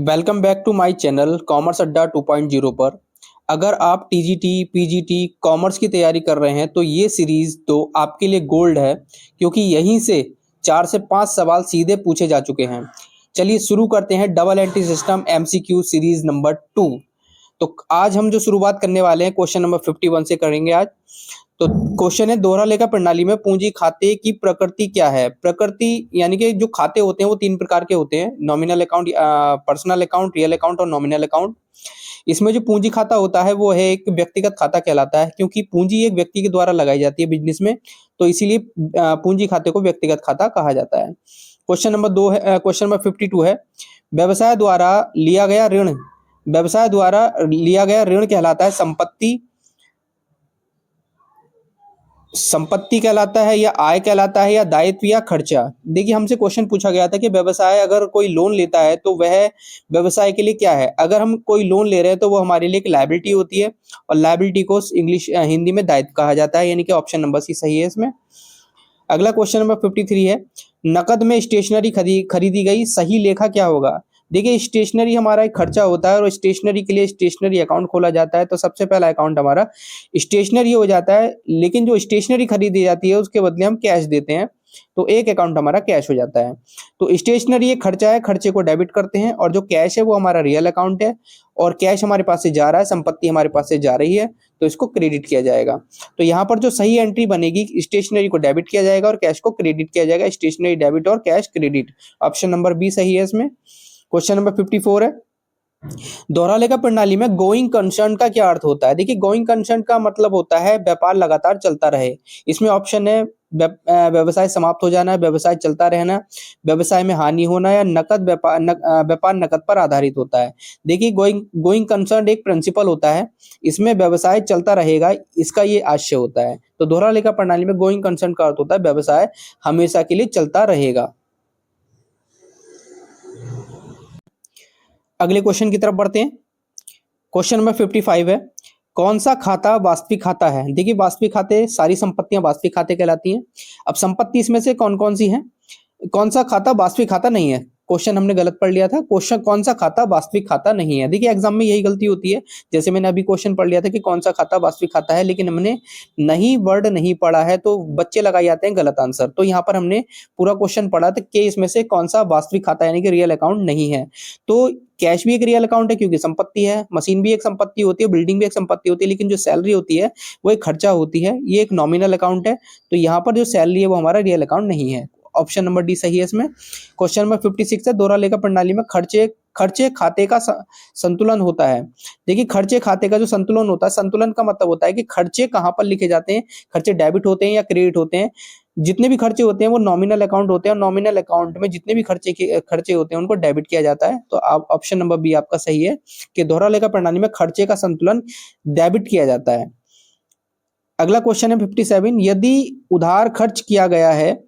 Welcome back to my channel Commerce Adda 2.0 पर। अगर आप टीजीटी, पीजीटी, कॉमर्स की तैयारी कर रहे हैं तो ये सीरीज़ तो आपके लिए गोल्ड है, क्योंकि यहीं से 4 से 5 सवाल सीधे पूछे जा चुके हैं। चलिए शुरू करते हैं double entry system MCQ series number 2। तो आज हम जो शुरुआत करने वाले हैं क्वेश्चन नंबर 51 से करेंगे आज। तो क्वेश्चन है, दोहरा लेखा प्रणाली में पूंजी खाते की प्रकृति क्या है। प्रकृति यानी कि जो खाते होते हैं वो 3 प्रकार के होते हैं: nominal account, personal account, real account और नॉमिनल अकाउंट। इसमें जो पूंजी खाता होता है वो है एक व्यक्तिगत खाता कहलाता है, क्योंकि पूंजी एक व्यक्ति के द्वारा लगाई जाती है बिजनेस में, तो इसीलिए पूंजी खाते को व्यक्तिगत खाता कहा जाता है। क्वेश्चन नंबर 2 है, क्वेश्चन नंबर 52 है, व्यवसाय द्वारा लिया गया ऋण। व्यवसाय द्वारा लिया गया ऋण कहलाता है संपत्ति, संपत्ति कहलाता है या आय कहलाता है या दायित्व या खर्चा। देखिए, हमसे क्वेश्चन पूछा गया था कि व्यवसाय अगर कोई लोन लेता है तो वह व्यवसाय के लिए क्या है। अगर हम कोई लोन ले रहे हैं तो वो हमारे लिए एक लायबिलिटी होती है, और लायबिलिटी को हिंदी में दायित्व कहा जाता है, यानी कि ऑप्शन नंबर सी सही है इसमें। अगला क्वेश्चन नंबर 53 है, नकद में स्टेशनरी खरीदी गई, सही लेखा क्या होगा। देखिए, स्टेशनरी हमारा एक खर्चा होता है और स्टेशनरी के लिए स्टेशनरी अकाउंट खोला जाता है, तो सबसे पहला अकाउंट हमारा स्टेशनरी हो जाता है। लेकिन जो स्टेशनरी खरीदी जाती है उसके बदले हम कैश देते हैं, तो एक अकाउंट हमारा कैश हो जाता है। तो स्टेशनरी एक खर्चा है, खर्चे को डेबिट करते हैं, और जो कैश है वो हमारा रियल अकाउंट है, और कैश हमारे पास से जा रहा है, संपत्ति हमारे पास से जा रही है, तो इसको क्रेडिट किया जाएगा। तो यहाँ पर जो सही एंट्री बनेगी, स्टेशनरी को डेबिट किया जाएगा और कैश को क्रेडिट किया जाएगा। स्टेशनरी डेबिट और cash credit, option number B सही है इसमें। क्वेश्चन नंबर 54 है, दोहरा लेखा प्रणाली में गोइंग कंसर्न का क्या अर्थ होता है। देखिए, गोइंग कंसर्न का मतलब होता है व्यापार लगातार चलता रहे। इसमें ऑप्शन है व्यवसाय समाप्त हो जाना, व्यवसाय चलता रहना, व्यवसाय में हानि होना, या नकद व्यापार नकद पर आधारित होता है। देखिए, गोइंग कंसर्न एक प्रिंसिपल होता है, इसमें व्यवसाय चलता रहेगा, इसका ये आशय होता है। तो दोहरा लेखा प्रणाली में गोइंग कंसर्न का अर्थ होता है व्यवसाय हमेशा के लिए चलता रहेगा। अगले क्वेश्चन की तरफ बढ़ते हैं। क्वेश्चन नंबर 55 है, कौन सा खाता वास्तविक खाता है। देखिए, वास्तविक खाते, सारी संपत्तियां वास्तविक खाते कहलाती हैं। अब संपत्ति इसमें से कौन कौन सी है, कौन सा खाता वास्तविक खाता नहीं है। क्वेश्चन हमने गलत पढ़ लिया था, क्वेश्चन कौन सा खाता वास्तविक खाता नहीं है। देखिए, एग्जाम में यही गलती होती है, जैसे मैंने अभी क्वेश्चन पढ़ लिया था कि कौन सा खाता वास्तविक खाता है, लेकिन हमने नहीं वर्ड नहीं पढ़ा है, तो बच्चे लगाए जाते हैं गलत आंसर। तो यहाँ पर हमने पूरा क्वेश्चन पढ़ा था कि इसमें से कौन सा वास्तविक खाता यानी कि रियल अकाउंट नहीं है। तो कैश भी एक रियल अकाउंट है, क्योंकि संपत्ति है, मशीन भी एक संपत्ति होती है, बिल्डिंग भी एक संपत्ति होती है, लेकिन जो सैलरी होती है वो एक खर्चा होती है, ये एक नॉमिनल अकाउंट है। तो यहाँ पर जो सैलरी है वो हमारा रियल अकाउंट नहीं है, ऑप्शन नंबर डी सही है इसमें। क्वेश्चन नंबर 56 है, दोहरा लेखा प्रणाली में खर्चे खर्चे खाते का संतुलन होता है। देखिए, खर्चे खाते का जो संतुलन होता है, संतुलन का मतलब होता है कि खर्चे कहाँ पर लिखे जाते हैं, खर्चे डेबिट होते हैं या क्रेडिट होते हैं। जितने भी खर्चे होते हैं वो नॉमिनल अकाउंट होते हैं, और नॉमिनल अकाउंट में जितने भी खर्चे होते हैं उनको डेबिट किया जाता है। तो आप ऑप्शन नंबर बी आपका सही है कि दोहरा लेखा प्रणाली में खर्चे का संतुलन डेबिट किया जाता है। अगला क्वेश्चन है 57, यदि उधार खर्च किया गया है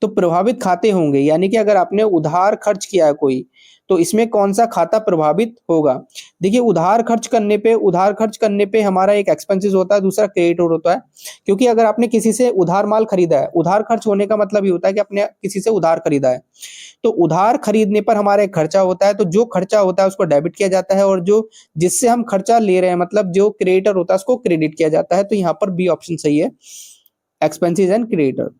तो प्रभावित खाते होंगे, यानी कि अगर आपने उधार खर्च किया है कोई, तो इसमें कौन सा खाता प्रभावित होगा। देखिए, उधार खर्च करने पे हमारा एक एक्सपेंसेस होता है, दूसरा क्रेडिट होता है। क्योंकि अगर आपने किसी से उधार माल खरीदा है, उधार खर्च होने का मतलब ये होता है कि आपने किसी से उधार खरीदा है, तो उधार खरीदने पर हमारा एक खर्चा होता है, तो जो खर्चा होता है उसको डेबिट किया जाता है, और जो जिससे हम खर्चा ले रहे हैं मतलब जो क्रेडिटर होता है उसको क्रेडिट किया जाता है। तो यहाँ पर बी ऑप्शन सही है, एक्सपेंसेस एंड क्रेडिटर।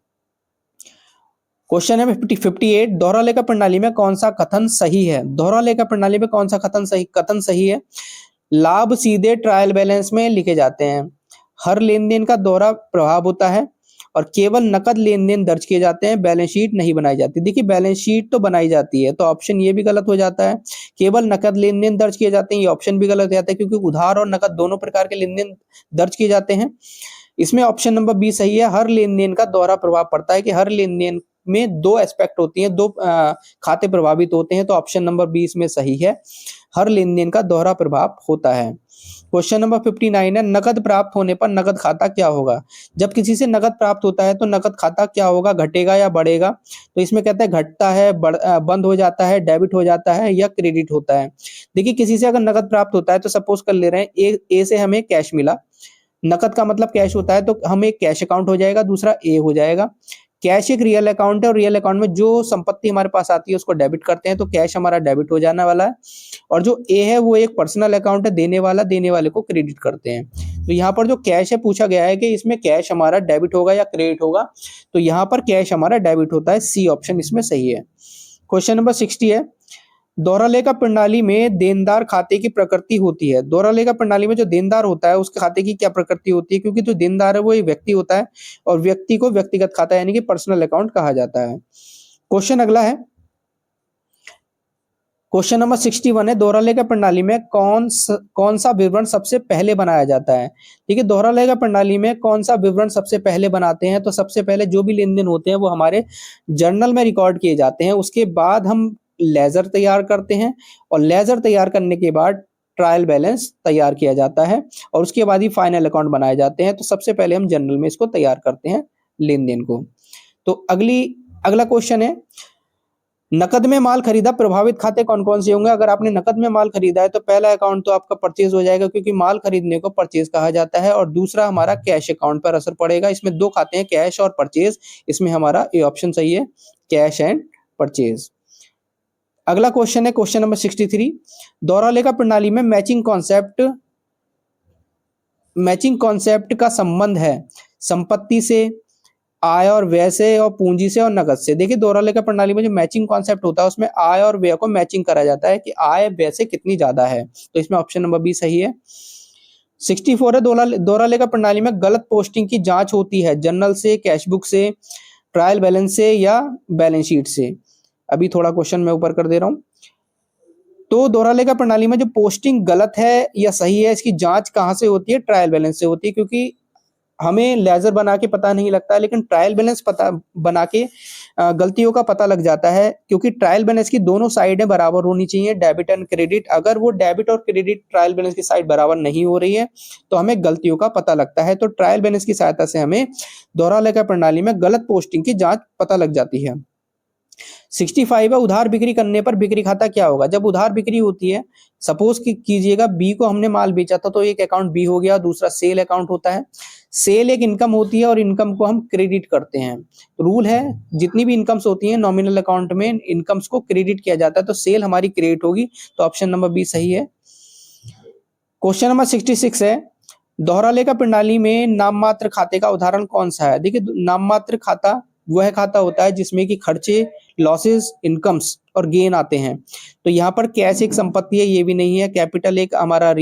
क्वेश्चन है 58, दोहरा लेखा प्रणाली में कौन सा कथन सही है। दोहरा लेखा प्रणाली में कौन सा कथन सही है। लाभ सीधे ट्रायल बैलेंस में लिखे जाते हैं, हर लेन देन का दोहरा प्रभाव होता है, और केवल नकद लेन देन दर्ज किए जाते हैं, बैलेंस शीट नहीं बनाई जाती। देखिए, बैलेंस शीट तो बनाई जाती है, तो ऑप्शन ये भी गलत हो जाता है। केवल नकद लेन देन दर्ज किए जाते हैं, ये ऑप्शन भी गलत हो जाता है, क्योंकि उधार और नकद दोनों प्रकार के लेन देन दर्ज किए जाते हैं। इसमें ऑप्शन नंबर बी सही है, हर लेन देन का दोहरा प्रभाव पड़ता है, कि हर लेन देन में दो एस्पेक्ट होती हैं, दो खाते प्रभावित होते हैं। तो ऑप्शन नंबर बी इसमें सही है, हर लेन देन का दोहरा प्रभाव होता है। क्वेश्चन नंबर 59 है, नकद प्राप्त होने पर नकद खाता क्या होगा। जब किसी से नकद प्राप्त होता है तो नकद खाता क्या होगा, घटेगा या बढ़ेगा। तो इसमें कहता है घटता है, बंद हो जाता है, डेबिट हो जाता है, या क्रेडिट होता है। देखिए, किसी से अगर नकद प्राप्त होता है तो सपोज कर ले रहे हैं ए से हमें कैश मिला, नकद का मतलब कैश होता है, तो हमें कैश अकाउंट हो जाएगा, दूसरा ए हो जाएगा। कैश एक रियल अकाउंट है और रियल अकाउंट में जो संपत्ति हमारे पास आती है उसको डेबिट करते हैं, तो कैश हमारा डेबिट हो जाने वाला है। और जो ए है वो एक पर्सनल अकाउंट है, देने वाला देने वाले को क्रेडिट करते हैं। तो यहाँ पर जो कैश है पूछा गया है कि इसमें कैश हमारा डेबिट होगा या क्रेडिट होगा, तो यहाँ पर कैश हमारा डेबिट होता है, सी ऑप्शन इसमें सही है। क्वेश्चन नंबर 60 है, दोहरा लेखा प्रणाली में देनदार खाते की प्रकृति होती है। दोहरा लेखा प्रणाली में जो देनदार होता है उसके खाते की क्या प्रकृति होती है, क्योंकि जो देनदार है वो एक व्यक्ति होता है और व्यक्ति को व्यक्तिगत खाता यानी कि पर्सनल अकाउंट कहा जाता है। क्वेश्चन अगला है, क्वेश्चन नंबर 61 है, दोहरा लेखा प्रणाली में कौन सा विवरण सबसे पहले बनाया जाता है। ठीक है, दोहरा लेखा प्रणाली में कौन सा विवरण सबसे पहले बनाते हैं, तो सबसे पहले जो भी लेन देन होते हैं वो हमारे जर्नल में रिकॉर्ड किए जाते हैं, उसके बाद हम लेजर तैयार करते हैं और लेजर तैयार करने के बाद ट्रायल बैलेंस तैयार किया जाता है और उसके बाद ही फाइनल अकाउंट बनाए जाते हैं। तो सबसे पहले हम जर्नल में इसको तैयार करते हैं लेन देन को। तो अगला क्वेश्चन है, नकद में माल खरीदा प्रभावित खाते कौन कौन से होंगे। अगर आपने नकद में माल खरीदा है तो पहला अकाउंट तो आपका परचेज हो जाएगा, क्योंकि माल खरीदने को परचेज कहा जाता है, और दूसरा हमारा कैश अकाउंट पर असर पड़ेगा। इसमें दो खाते हैं, कैश और परचेज, इसमें हमारा ए ऑप्शन सही है, कैश एंड परचेज। अगला क्वेश्चन है क्वेश्चन नंबर 63, दोहरा लेखा प्रणाली में मैचिंग कॉन्सेप्ट का संबंध है संपत्ति से, आय और व्यय से, और पूंजी से और नकद से। देखिए, दोहरा लेखा प्रणाली में जो मैचिंग कॉन्सेप्ट होता है उसमें आय और व्यय को मैचिंग करा जाता है कि आय व्यय से कितनी ज्यादा है, तो इसमें ऑप्शन नंबर बी सही है। 64 है, दोहरा लेखा प्रणाली में गलत पोस्टिंग की जांच होती है जर्नल से, कैश बुक से, ट्रायल बैलेंस से या बैलेंस शीट से। अभी थोड़ा क्वेश्चन मैं ऊपर कर दे रहा हूं। तो दोहरा लेखा प्रणाली में जो पोस्टिंग गलत है या सही है इसकी जांच कहां से होती है, ट्रायल बैलेंस से होती है, क्योंकि हमें लेजर बना के पता नहीं लगता, लेकिन ट्रायल बैलेंस पता बना के गलतियों का पता लग जाता है, क्योंकि ट्रायल बैलेंस की दोनों साइडें बराबर होनी चाहिए, डेबिट एंड क्रेडिट। अगर वो डेबिट और क्रेडिट ट्रायल बैलेंस की साइड बराबर नहीं हो रही है तो हमें गलतियों का पता लगता है। तो ट्रायल बैलेंस की सहायता से हमें दोहरा लेखा प्रणाली में गलत पोस्टिंग की जांच पता लग जाती है। 65 है, उधार बिक्री करने पर बिक्री खाता क्या होगा। जब उधार बिक्री होती है, सपोज कीजिएगा बी को हमने माल बेचा था, तो एक अकाउंट बी हो गया, दूसरा सेल अकाउंट होता है। सेल एक इनकम होती है और इनकम को हम क्रेडिट करते हैं। रूल है, जितनी भी इनकम्स होती हैं नॉमिनल अकाउंट में इनकम्स को क्रेडिट किया जाता है, तो सेल हमारी क्रेडिट होगी, तो ऑप्शन नंबर बी सही है। क्वेश्चन नंबर 66 है, दोहरा लेखा प्रणाली में नाम मात्र खाते का उदाहरण कौन सा है। देखिए, नाम मात्र खाता वह खाता होता है जिसमें कि खर्चे, लॉसेस, इनकम्स और गेन आते हैं। तो यहाँ पर कैश एक संपत्ति है, ये भी नहीं है। कैपिटल एक हमारा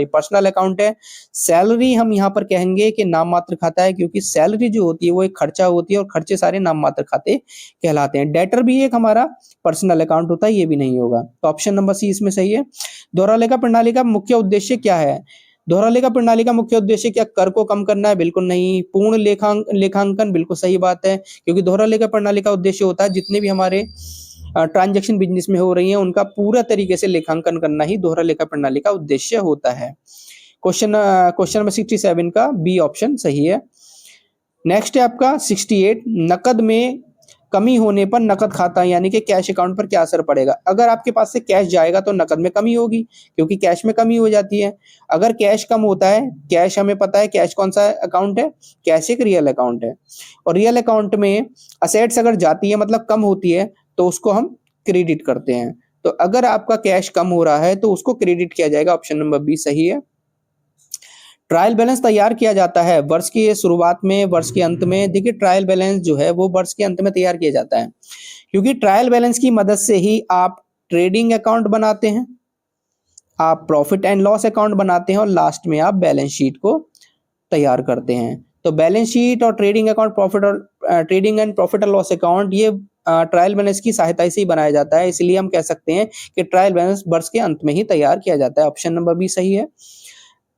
पर्सनल अकाउंट है। सैलरी हम यहाँ पर कहेंगे कि नाम मात्र खाता है, क्योंकि सैलरी जो होती है वो एक खर्चा होती है और खर्चे सारे नाम मात्र खाते कहलाते हैं। डेटर भी एक हमारा पर्सनल अकाउंट होता है, ये भी नहीं होगा, तो ऑप्शन नंबर सी इसमें सही है। दोहरा लेखा प्रणाली का मुख्य उद्देश्य क्या है। दोहरा लेखा प्रणाली का मुख्य उद्देश्य क्या कर को कम करना है, बिल्कुल नहीं। पूर्ण लेखांकन, बिल्कुल सही बात है, क्योंकि दोहरा लेखा प्रणाली का उद्देश्य होता है जितने भी हमारे ट्रांजैक्शन बिजनेस में हो रही हैं उनका पूरा तरीके से लेखांकन करना ही दोहरा लेखा प्रणाली का उद्देश्य होता है। क्वेश्चन नंबर 67 का बी ऑप्शन सही है। नेक्स्ट है आपका 68, नकद में कमी होने पर नकद खाता यानी कि कैश अकाउंट पर क्या असर पड़ेगा। अगर आपके पास से कैश जाएगा तो नकद में कमी होगी, क्योंकि कैश में कमी हो जाती है। अगर कैश कम होता है, कैश हमें पता है कैश कौन सा अकाउंट है, कैश एक रियल अकाउंट है, और रियल अकाउंट में असेट्स अगर जाती है मतलब कम होती है तो उसको हम क्रेडिट करते हैं। तो अगर आपका कैश कम हो रहा है तो उसको क्रेडिट किया जाएगा, ऑप्शन नंबर बी सही है। ट्रायल बैलेंस तैयार किया जाता है वर्ष की शुरुआत में, वर्ष के अंत में। देखिए, ट्रायल बैलेंस जो है वो वर्ष के अंत में तैयार किया जाता है, क्योंकि ट्रायल बैलेंस की मदद से ही आप ट्रेडिंग अकाउंट बनाते हैं, आप प्रॉफिट एंड लॉस अकाउंट बनाते हैं और लास्ट में आप बैलेंस शीट को तैयार करते हैं। तो बैलेंस शीट और trading account, trading and profit and loss account, ये ट्रायल बैलेंस की सहायता से ही बनाया जाता है। इसलिए हम कह सकते हैं कि ट्रायल बैलेंस वर्ष के अंत में ही तैयार किया जाता है, ऑप्शन नंबर बी सही है।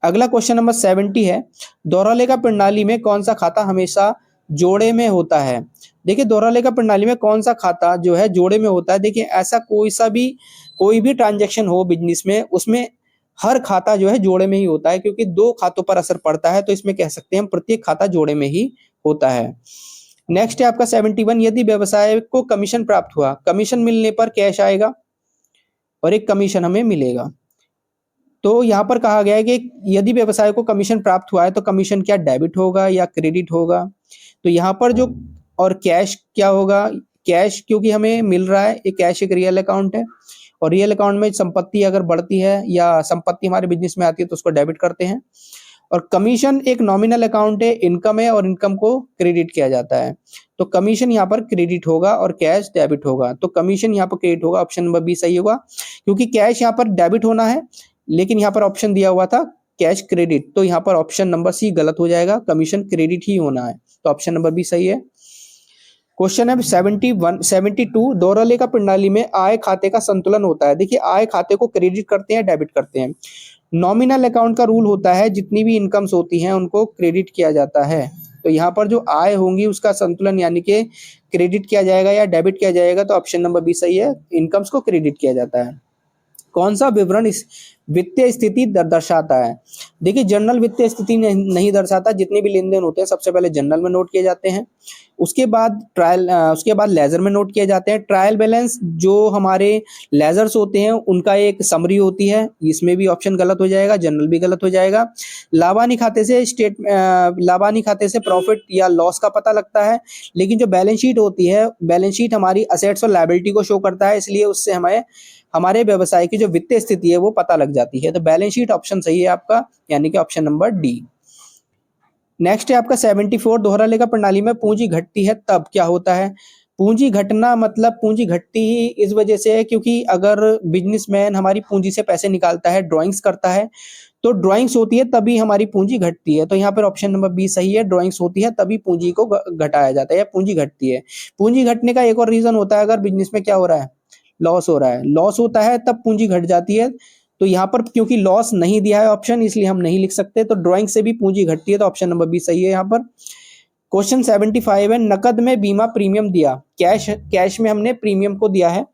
अगला क्वेश्चन नंबर 70 है, दोहरा लेखा प्रणाली में कौन सा खाता हमेशा जोड़े में होता है। देखिए, दोहरा लेखा प्रणाली में कौन सा खाता जो है जोड़े में होता है। देखिए, ऐसा कोई भी ट्रांजैक्शन हो बिजनेस में, उसमें हर खाता जो है जोड़े में ही होता है, क्योंकि दो खातों पर असर पड़ता है, तो इसमें कह सकते हैं हम प्रत्येक खाता जोड़े में ही होता है। नेक्स्ट है आपका 71, यदि व्यवसाय को कमीशन प्राप्त हुआ, कमीशन मिलने पर कैश आएगा और एक कमीशन हमें मिलेगा। तो यहाँ पर कहा गया है कि यदि व्यवसाय को कमीशन प्राप्त हुआ है तो कमीशन क्या डेबिट होगा या क्रेडिट होगा। तो यहाँ पर जो और कैश क्या होगा, कैश क्योंकि हमें मिल रहा है, ये कैश एक रियल अकाउंट है और रियल अकाउंट में संपत्ति अगर बढ़ती है या संपत्ति हमारे बिजनेस में आती है तो उसको डेबिट करते हैं। और कमीशन एक नॉमिनल अकाउंट है, इनकम है और इनकम को क्रेडिट किया जाता है, तो कमीशन यहाँ पर क्रेडिट होगा और कैश डेबिट होगा, तो कमीशन यहाँ पर क्रेडिट होगा, ऑप्शन नंबर बी सही होगा। क्योंकि कैश यहाँ पर डेबिट होना है लेकिन यहाँ पर ऑप्शन दिया हुआ था कैश क्रेडिट, तो यहाँ पर ऑप्शन नंबर सी गलत हो जाएगा, कमीशन क्रेडिट ही होना है, तो ऑप्शन नंबर बी सही है। क्वेश्चन है 72, दोहरा प्रणाली में आय खाते का संतुलन होता है। देखिए आय खाते को क्रेडिट करते हैं डेबिट करते हैं। नॉमिनल अकाउंट का रूल होता है जितनी भी इनकम्स होती हैं उनको क्रेडिट किया जाता है, तो यहाँ पर जो आय होंगी उसका संतुलन यानी कि क्रेडिट किया जाएगा या डेबिट किया जाएगा, तो ऑप्शन नंबर बी सही है, इनकम्स को क्रेडिट किया जाता है। कौन सा विवरण इस वित्तीय स्थिति दर्शाता है। देखिए जनरल वित्तीय स्थिति नहीं दर्शाता, जितने भी लेन देन होते हैं सबसे पहले जनरल में नोट किए जाते हैं, उसके बाद उसके बाद लेजर में नोट किए जाते हैं। ट्रायल बैलेंस जो हमारे लेजर्स होते हैं उनका एक समरी होती है, इसमें भी ऑप्शन गलत हो जाएगा, जनरल भी गलत हो जाएगा। लाभानी खाते से लाभानी खाते से प्रॉफिट या लॉस का पता लगता है, लेकिन जो बैलेंस शीट होती है, बैलेंस शीट हमारी असेट्स और लायबिलिटी को शो करता है, इसलिए उससे हमें हमारे व्यवसाय की जो वित्तीय स्थिति है वो पता लग जाती है, तो बैलेंस शीट ऑप्शन सही है आपका, यानी कि ऑप्शन नंबर डी। नेक्स्ट है आपका 74, दोहरा लेखा प्रणाली में पूंजी घटती है तब क्या होता है। पूंजी घटना मतलब पूंजी घटती ही इस वजह से है क्योंकि अगर बिजनेसमैन हमारी पूंजी से पैसे निकालता है, ड्राइंग्स करता है, तो ड्राइंग्स होती है तभी हमारी पूंजी घटती है, तो यहाँ पर ऑप्शन नंबर बी सही है, ड्राइंग्स होती है तभी पूंजी को घटाया जाता है या पूंजी घटती है। पूंजी घटने का एक और रीजन होता है, अगर बिजनेस में क्या हो रहा है, लॉस हो रहा है, लॉस होता है तब पूंजी घट जाती है, तो यहाँ पर क्योंकि लॉस नहीं दिया है ऑप्शन इसलिए हम नहीं लिख सकते, तो ड्राइंग से भी पूंजी घटती है, तो ऑप्शन नंबर बी सही है यहाँ पर। क्वेश्चन 75 है, नकद में बीमा प्रीमियम दिया, कैश में हमने प्रीमियम को दिया है,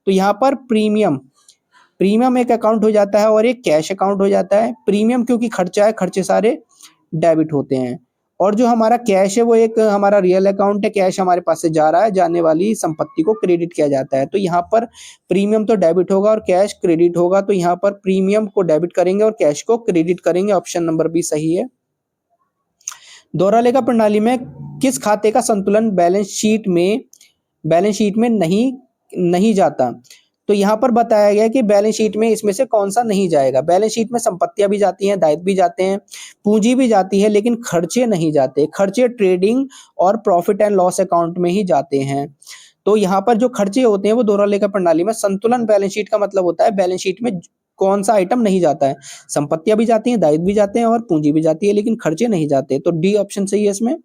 तो यहाँ पर प्रीमियम एक अकाउंट हो जाता है और एक कैश अकाउंट हो जाता है। प्रीमियम क्योंकि खर्चा है, खर्चे सारे डेबिट होते हैं, और जो हमारा कैश है वो एक हमारा रियल अकाउंट है, कैश हमारे पास से जा रहा है, जाने वाली संपत्ति को क्रेडिट किया जाता है, तो यहाँ पर प्रीमियम तो डेबिट होगा और कैश क्रेडिट होगा, तो यहाँ पर प्रीमियम को डेबिट करेंगे और कैश को क्रेडिट करेंगे, ऑप्शन नंबर बी सही है। दोहरा लेखा प्रणाली में किस खाते का संतुलन बैलेंस शीट में नहीं जाता, तो यहाँ पर बताया गया कि बैलेंस शीट में इसमें से कौन सा नहीं जाएगा। बैलेंस शीट में संपत्तियां भी जाती हैं, दायित्व भी जाते हैं, पूंजी भी जाती है, लेकिन खर्चे नहीं जाते, खर्चे ट्रेडिंग और प्रॉफिट एंड लॉस अकाउंट में ही जाते हैं, तो यहाँ पर जो खर्चे होते हैं वो दोहरा लेखा प्रणाली में संतुलन बैलेंस शीट का मतलब होता है बैलेंस शीट में कौन सा आइटम नहीं जाता है, संपत्तियां भी जाती हैं, दायित्व भी जाते हैं और पूंजी भी जाती है, लेकिन खर्चे नहीं जाते, तो डी ऑप्शन सही है इसमें।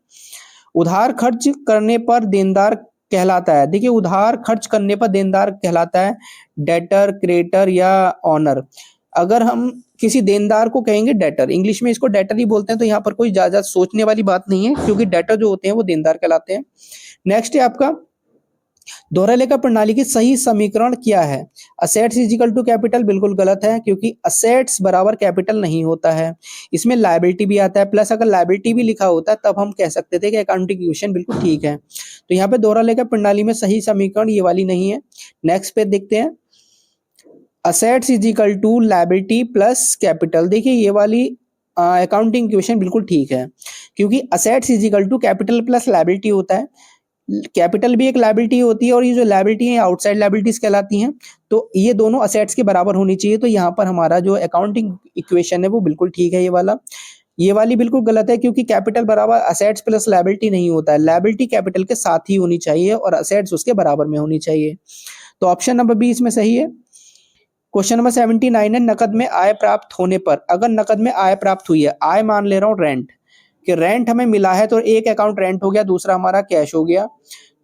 उधार खर्च करने पर देनदार कहलाता है। देखिए उधार खर्च करने पर देनदार कहलाता है डेटर, क्रेडिटर या ऑनर। अगर हम किसी देनदार को कहेंगे डेटर, इंग्लिश में इसको डेटर ही बोलते हैं, तो यहाँ पर कोई ज्यादा सोचने वाली बात नहीं है क्योंकि डेटर जो होते हैं वो देनदार कहलाते हैं। नेक्स्ट है आपका दोहरा लेखा प्रणाली की सही समीकरण क्या है। Assets is equal to capital बिल्कुल गलत है क्योंकि असेट्स बराबर कैपिटल नहीं होता है, इसमें लायबिलिटी भी आता है, प्लस अगर लायबिलिटी भी लिखा होता है तब हम कह सकते थे कि अकाउंटिंग इक्वेशन बिल्कुल ठीक है, तो यहाँ पे दोहरा लेखा प्रणाली में सही समीकरण ये वाली नहीं है। नेक्स्ट पे देखते हैं, assets is equal to liability plus capital, देखिए ये वाली अकाउंटिंग इक्वेशन बिल्कुल ठीक है क्योंकि assets is equal to capital plus liability होता है, कैपिटल भी एक लायबिलिटी होती है और ये जो लायबिलिटी है आउटसाइड लायबिलिटीज कहलाती हैं, तो ये दोनों असेट्स के बराबर होनी चाहिए, तो यहाँ पर हमारा जो अकाउंटिंग इक्वेशन है वो बिल्कुल ठीक है। ये वाली बिल्कुल गलत है क्योंकि कैपिटल बराबर असेट्स प्लस लायबिलिटी नहीं होता है, लायबिलिटी कैपिटल के साथ ही होनी चाहिए और असेट्स उसके बराबर में होनी चाहिए, तो ऑप्शन नंबर बी इसमें सही है। क्वेश्चन नंबर 79 है, नकद में आय प्राप्त होने पर, अगर नकद में आय प्राप्त हुई है, आय मान ले रहा हूँ रेंट, कि रेंट हमें मिला है तो एक अकाउंट रेंट हो गया, दूसरा हमारा कैश हो गया,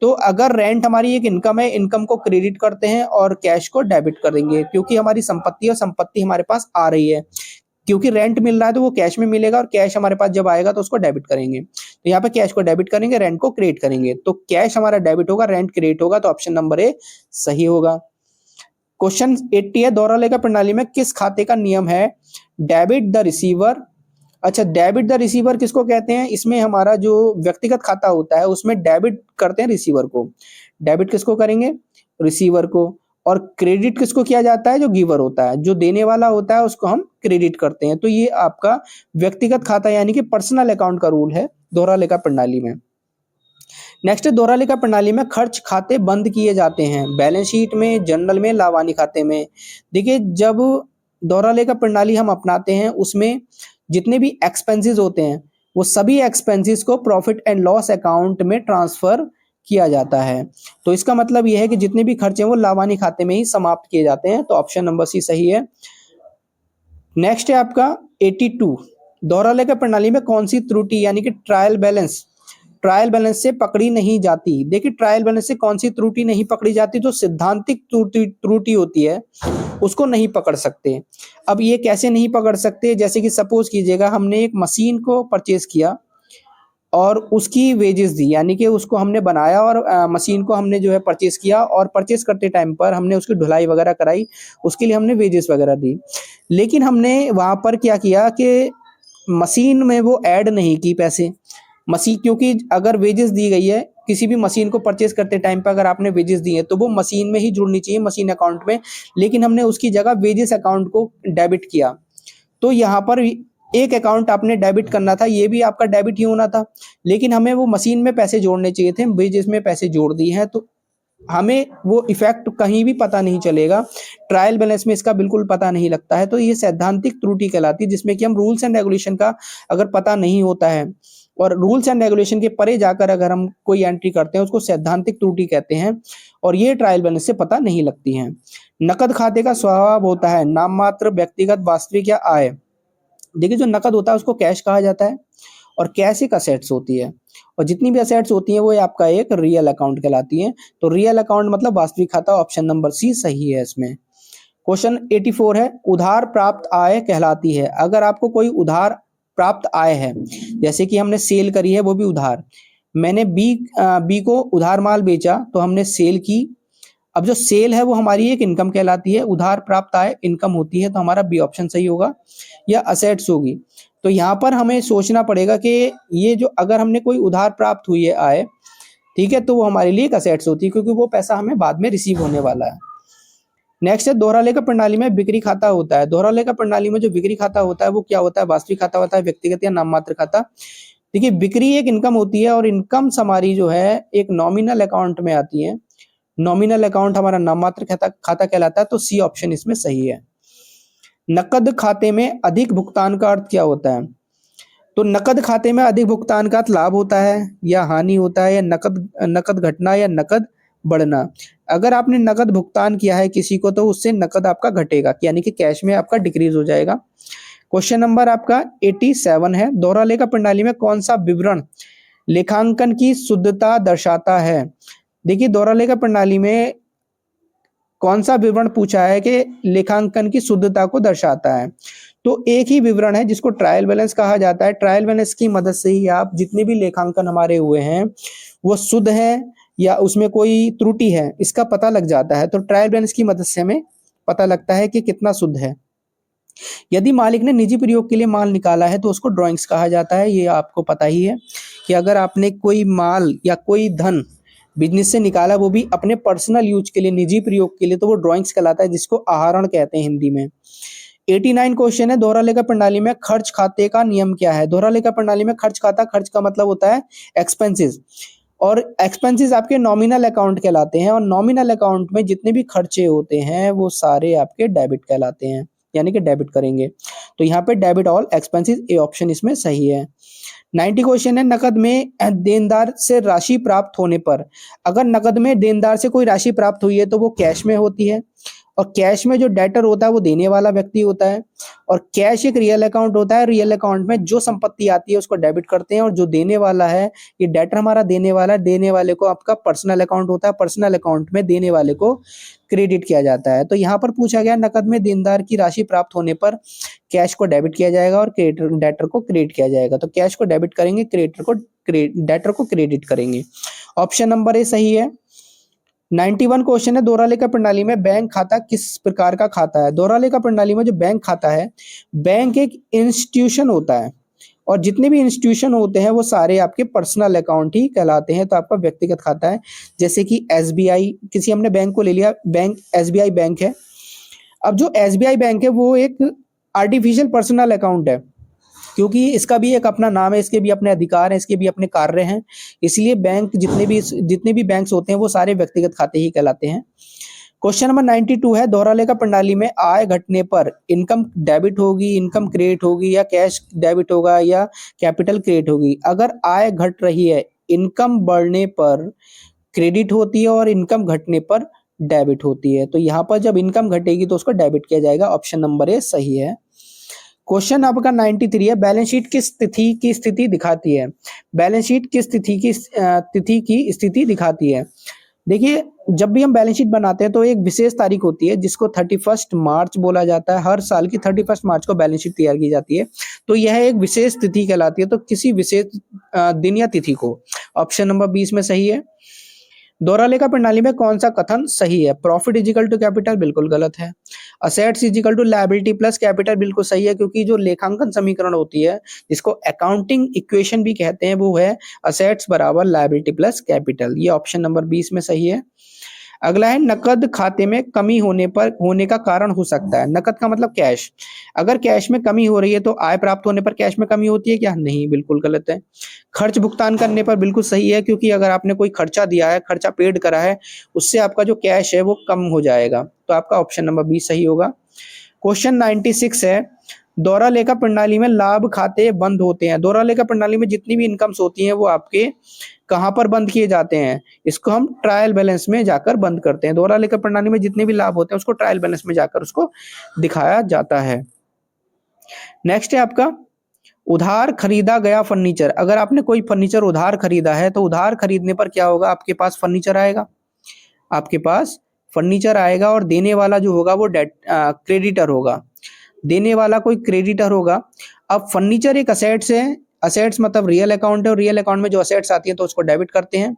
तो अगर रेंट हमारी एक इनकम है, इनकम को क्रेडिट करते हैं और कैश को डेबिट करेंगे क्योंकि हमारी संपत्ति और संपत्ति हमारे पास आ रही है, क्योंकि रेंट मिल रहा है तो वो कैश में मिलेगा और कैश हमारे पास जब आएगा तो उसको डेबिट करेंगे, तो यहाँ पे कैश को डेबिट करेंगे, रेंट को क्रेडिट करेंगे, तो कैश हमारा डेबिट होगा, रेंट क्रेडिट होगा, तो ऑप्शन नंबर ए सही होगा। क्वेश्चन 80 है, दोहरा लेखा प्रणाली में किस खाते का नियम है डेबिट द रिसीवर। अच्छा, डेबिट द रिसीवर किसको कहते हैं, इसमें हमारा जो व्यक्तिगत खाता होता है उसमें डेबिट करते हैं रिसीवर को, डेबिट किसको करेंगे, रिसीवर को, और क्रेडिट किसको किया जाता है, जो गिवर होता है, जो देने वाला होता है उसको हम क्रेडिट करते हैं, तो ये आपका व्यक्तिगत खाता यानी कि पर्सनल अकाउंट का रूल है दोहरा लेखा प्रणाली में। नेक्स्ट, दोहरा लेखा प्रणाली में खर्च खाते बंद किए जाते हैं, बैलेंस शीट में, जर्नल में, लावानी खाते में। देखिए, जब दोहरा लेखा प्रणाली हम अपनाते हैं उसमें जितने भी एक्सपेंसेस होते हैं वो सभी एक्सपेंसेस को प्रॉफिट एंड लॉस अकाउंट में ट्रांसफर किया जाता है। तो इसका मतलब यह है कि जितने भी खर्चे हैं वो लावानी खाते में ही समाप्त किए जाते हैं। तो ऑप्शन नंबर सी सही है। नेक्स्ट है आपका 82, दोहरा लेखा प्रणाली में कौन सी त्रुटि यानी कि ट्रायल बैलेंस से पकड़ी नहीं जाती। देखिए, ट्रायल बैलेंस से कौन सी त्रुटि नहीं पकड़ी जाती, जो सिद्धांतिक त्रुटि होती है उसको नहीं पकड़ सकते। अब ये कैसे नहीं पकड़ सकते, जैसे कि सपोज कीजिएगा हमने एक मशीन को परचेज किया और उसकी वेजेस दी, यानी कि उसको हमने बनाया और मशीन को हमने जो है परचेज किया और परचेज करते टाइम पर हमने उसकी ढुलाई वगैरह कराई, उसके लिए हमने वेजेस वगैरह दी। लेकिन हमने वहाँ पर क्या किया कि मशीन में वो ऐड नहीं की पैसे, मशीन, क्योंकि अगर वेजेस दी गई है किसी भी मशीन को परचेज करते टाइम पर अगर आपने वेजेस दी है तो वो मशीन में ही जुड़नी चाहिए, मशीन अकाउंट में। लेकिन हमने उसकी जगह वेजेस अकाउंट को डेबिट किया, तो यहाँ पर एक अकाउंट आपने डेबिट करना था, ये भी आपका डेबिट ही होना था, लेकिन हमें वो मशीन में पैसे जोड़ने चाहिए थे, वेजेस में पैसे जोड़ दिए हैं, तो हमें वो इफेक्ट कहीं भी पता नहीं चलेगा। ट्रायल बैलेंस में इसका बिल्कुल पता नहीं लगता है। तो ये सैद्धांतिक त्रुटि कहलाती है, जिसमें कि हम रूल्स एंड रेगुलेशन का अगर पता नहीं होता है और रूल्स एंड रेगुलेशन के परे जाकर अगर हम कोई एंट्री करते हैं उसको सैद्धांतिक त्रुटि कहते हैं, और ये ट्रायल बैलेंस से पता नहीं लगती हैं। नकद खाते का स्वभाव होता है नाम मात्र, व्यक्तिगत, वास्तविक या आय। देखिए, जो नकद होता है उसको कैश कहा जाता है और कैश एक असेट्स होती है, और जितनी भी असेट्स होती हैं वो आपका एक रियल अकाउंट कहलाती हैं। तो रियल अकाउंट मतलब वास्तविक खाता, ऑप्शन नंबर सी सही है इसमें। क्वेश्चन 84 है, उधार प्राप्त आय कहलाती है। अगर आपको कोई उधार प्राप्त आय है, जैसे कि हमने सेल करी है वो भी उधार, मैंने बी को उधार माल बेचा तो हमने सेल की। अब जो सेल है वो हमारी एक इनकम कहलाती है, उधार प्राप्त आय इनकम होती है, तो हमारा बी ऑप्शन सही होगा, या असेट्स होगी। तो यहाँ पर हमें सोचना पड़ेगा कि ये जो अगर हमने कोई उधार प्राप्त हुई है आय, ठीक है, तो वो हमारे लिए एक असेट्स होती है, क्योंकि वो पैसा हमें बाद में रिसीव होने वाला है। नेक्स्ट है, दोहरा लेखा प्रणाली में बिक्री खाता होता है। दोहरा लेखा प्रणाली में जो बिक्री खाता होता है वो क्या होता है, वास्तविक खाता होता है, व्यक्तिगत या नाम मात्र खाता। देखिए, बिक्री एक इनकम होती है और इनकम हमारी जो है एक नॉमिनल अकाउंट में आती है, नॉमिनल अकाउंट हमारा नाम मात्र खाता कहलाता है। तो सी ऑप्शन इसमें सही है। नकद खाते में अधिक भुगतान का अर्थ क्या होता है, तो नकद खाते में अधिक भुगतान का लाभ होता है या हानि होता है, या नकद घटना या नकद बढ़ना। अगर आपने नकद भुगतान किया है किसी को तो उससे नकद आपका घटेगा, यानी कि कैश में आपका डिक्रीज हो जाएगा। क्वेश्चन नंबर आपका 87 है, दोहरा लेखा प्रणाली में कौन सा विवरण लेखांकन की शुद्धता दर्शाता है। देखिए, दोहरा लेखा प्रणाली में कौन सा विवरण पूछा है कि लेखांकन की शुद्धता को दर्शाता है, तो एक ही विवरण है जिसको ट्रायल बैलेंस कहा जाता है। ट्रायल बैलेंस की मदद से ही आप जितने भी लेखांकन हमारे हुए हैं वो शुद्ध है या उसमें कोई त्रुटि है इसका पता लग जाता है। तो ट्रायल बैलेंस की मदद से हमें पता लगता है कि कितना शुद्ध है। यदि मालिक ने निजी प्रयोग के लिए माल निकाला है तो उसको ड्राइंग्स कहा जाता है। ये आपको पता ही है कि अगर आपने कोई माल या कोई धन बिजनेस से निकाला, वो भी अपने पर्सनल यूज के लिए, निजी प्रयोग के लिए, तो वो ड्राइंग्स कहलाता है, जिसको आहरण कहते हैं हिंदी में। 89 क्वेश्चन है, दोहरा लेखा प्रणाली में खर्च खाते का नियम क्या है। दोहरा लेखा प्रणाली में खर्च खाता, खर्च का मतलब होता है एक्सपेंसेस, और एक्सपेंसेस आपके नॉमिनल अकाउंट कहलाते हैं, और नॉमिनल अकाउंट में जितने भी खर्चे होते हैं वो सारे आपके डेबिट कहलाते हैं, यानी कि डेबिट करेंगे। तो यहाँ पे debit all expenses, A option इसमें सही है। 90 क्वेश्चन है, नकद में देनदार से राशि प्राप्त होने पर, अगर नकद में देनदार से कोई राशि प्राप्त हुई है तो वो कैश में होती है, और कैश में जो डेटर होता है वो देने वाला व्यक्ति होता है, और कैश एक रियल अकाउंट होता है। रियल अकाउंट में जो संपत्ति आती है उसको डेबिट करते हैं, और जो देने वाला है, ये डेटर हमारा देने वाला है, देने वाले को आपका पर्सनल अकाउंट होता है, पर्सनल अकाउंट में देने वाले को क्रेडिट किया जाता है। तो यहाँ पर पूछा गया, नकद में देनदार की राशि प्राप्त होने पर कैश को डेबिट किया जाएगा और डेटर को क्रेडिट किया जाएगा। तो कैश को डेबिट करेंगे, डेटर को क्रेडिट करेंगे। ऑप्शन नंबर ए सही है। 91 क्वेश्चन है, दोहरा लेखा प्रणाली में बैंक खाता किस प्रकार का खाता है। दोहरा लेखा प्रणाली में जो बैंक खाता है, बैंक एक इंस्टीट्यूशन होता है, और जितने भी इंस्टीट्यूशन होते हैं वो सारे आपके पर्सनल अकाउंट ही कहलाते हैं। तो आपका व्यक्तिगत खाता है, जैसे कि एसबीआई, किसी हमने बैंक को ले लिया, बैंक एसबीआई बैंक है। अब जो एसबीआई बैंक है वो एक आर्टिफिशियल पर्सनल अकाउंट है, क्योंकि इसका भी एक अपना नाम है, इसके भी अपने अधिकार हैं, इसके भी अपने कार्य हैं। इसलिए बैंक जितने भी बैंक्स होते हैं वो सारे व्यक्तिगत खाते ही कहलाते हैं। क्वेश्चन नंबर 92 है, दोहरा लेखा प्रणाली में आय घटने पर इनकम डेबिट होगी, इनकम क्रेडिट होगी, या कैश डेबिट होगा, या कैपिटल क्रेडिट होगी। अगर आय घट रही है, इनकम बढ़ने पर क्रेडिट होती है और इनकम घटने पर डेबिट होती है। तो यहाँ पर जब इनकम घटेगी तो उसको डेबिट किया जाएगा। ऑप्शन नंबर ए सही है। क्वेश्चन आपका 93 है, बैलेंस शीट किस तिथि की स्थिति दिखाती है? बैलेंस शीट किस तिथि की स्थिति दिखाती है? देखिए, जब भी हम बैलेंस शीट बनाते हैं तो एक विशेष तारीख होती है जिसको 31 मार्च बोला जाता है। हर साल की 31 मार्च को बैलेंस शीट तैयार की जाती है। तो यह एक विशेष तिथि कहलाती है। तो किसी विशेष दिन या तिथि को। ऑप्शन नंबर 20 में सही है। दोहरा लेखा प्रणाली में कौन सा कथन सही है? Profit is equal to capital बिल्कुल गलत है। Assets is equal to liability plus capital बिल्कुल सही है, क्योंकि जो लेखांकन समीकरण होती है जिसको अकाउंटिंग इक्वेशन भी कहते हैं वो है असेट्स बराबर लायबिलिटी प्लस कैपिटल। ये ऑप्शन नंबर 20 में सही है। अगला है, नकद खाते में कमी होने का कारण हो सकता है। नकद का मतलब कैश। अगर कैश में कमी हो रही है तो आय प्राप्त होने पर कैश में कमी होती है क्या? नहीं, बिल्कुल गलत है। खर्च भुगतान करने पर बिल्कुल सही है, क्योंकि अगर आपने कोई खर्चा दिया है, खर्चा पेड करा है, उससे आपका जो कैश है वो कम हो जाएगा। तो आपका ऑप्शन नंबर 20 सही होगा। क्वेश्चन 96 है, दोहरा लेखा प्रणाली में लाभ खाते बंद होते हैं। दोहरा लेखा प्रणाली में जितनी भी इनकम्स होती हैं वो आपके कहाँ पर बंद किए जाते हैं? इसको हम ट्रायल बैलेंस में जाकर बंद करते हैं। दोहरा लेखा प्रणाली में जितने भी लाभ होते हैं उसको ट्रायल बैलेंस में जाकर उसको दिखाया जाता है। नेक्स्ट है आपका, उधार खरीदा गया फर्नीचर। अगर आपने कोई फर्नीचर उधार खरीदा है तो उधार खरीदने पर क्या होगा? आपके पास फर्नीचर आएगा। आपके पास फर्नीचर आएगा और देने वाला जो होगा वो क्रेडिटर होगा। देने वाला कोई क्रेडिटर होगा। अब फर्नीचर एक असेट्स है। असेट्स मतलब रियल अकाउंट है, और रियल अकाउंट में जो असेट्स आती है तो उसको डेबिट करते हैं।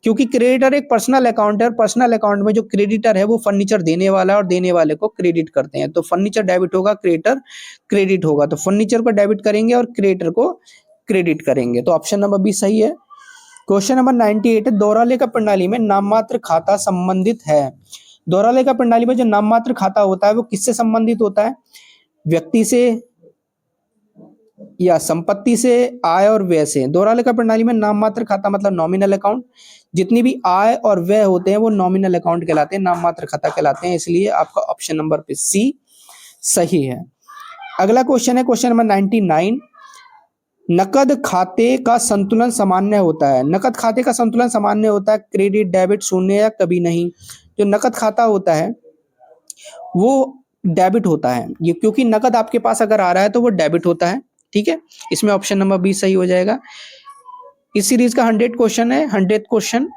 क्योंकि क्रेडिटर एक पर्सनल अकाउंट है, और पर्सनल अकाउंट में जो क्रेडिटर है वो फर्नीचर देने वाला है और देने वाले को क्रेडिट करते हैं। तो फर्नीचर डेबिट होगा, क्रेडिटर क्रेडिट होगा। तो फर्नीचर को डेबिट करेंगे और क्रेडिटर को क्रेडिट करेंगे। तो ऑप्शन नंबर 20 सही है। क्वेश्चन नंबर 98 है, दोहरा लेखा प्रणाली में नाममात्र खाता संबंधित है। दोहरा लेखा प्रणाली में जो नाममात्र खाता होता है वो किससे संबंधित होता है? व्यक्ति से या संपत्ति से, आय और व्यय से। दोहरा लेखा प्रणाली में नाममात्र खाता मतलब नॉमिनल अकाउंट। जितनी भी आय और व्यय होते हैं वो नॉमिनल अकाउंट कहलाते हैं, नाममात्र खाता कहलाते हैं। इसलिए आपका ऑप्शन नंबर पे सी सही है। अगला क्वेश्चन है क्वेश्चन नंबर 99, नकद खाते का संतुलन सामान्य होता है। नकद खाते का संतुलन सामान्य होता है क्रेडिट, डेबिट, शून्य या कभी नहीं। जो नकद खाता होता है वो डेबिट होता है। ये क्योंकि नकद आपके पास अगर आ रहा है तो वो डेबिट होता है। ठीक है, इसमें ऑप्शन नंबर 20 सही हो जाएगा। इस सीरीज का 100 क्वेश्चन है। 100 क्वेश्चन,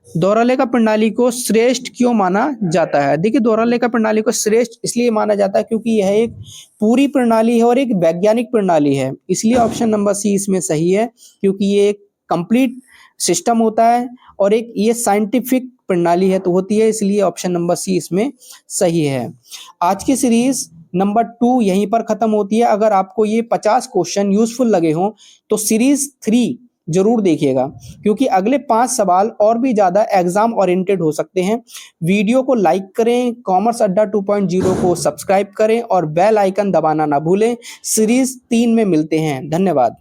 दोहरा लेखा प्रणाली को श्रेष्ठ क्यों माना जाता है? देखिए, दोहरा लेखा प्रणाली को श्रेष्ठ इसलिए माना जाता है क्योंकि यह एक पूरी प्रणाली है और एक वैज्ञानिक प्रणाली है। इसलिए ऑप्शन नंबर सी इसमें सही है, क्योंकि ये एक कंप्लीट सिस्टम होता है और एक ये साइंटिफिक प्रणाली है तो होती है। इसलिए ऑप्शन नंबर सी इसमें सही है। आज की सीरीज नंबर 2 यहीं पर खत्म होती है। अगर आपको ये 50 क्वेश्चन यूजफुल लगे हों तो सीरीज 3 जरूर देखिएगा, क्योंकि अगले 5 सवाल और भी ज्यादा एग्जाम ओरिएंटेड हो सकते हैं। वीडियो को लाइक करें, कॉमर्स अड्डा 2.0 को सब्सक्राइब करें और बेल आइकन दबाना ना भूलें। सीरीज 3 में मिलते हैं। धन्यवाद।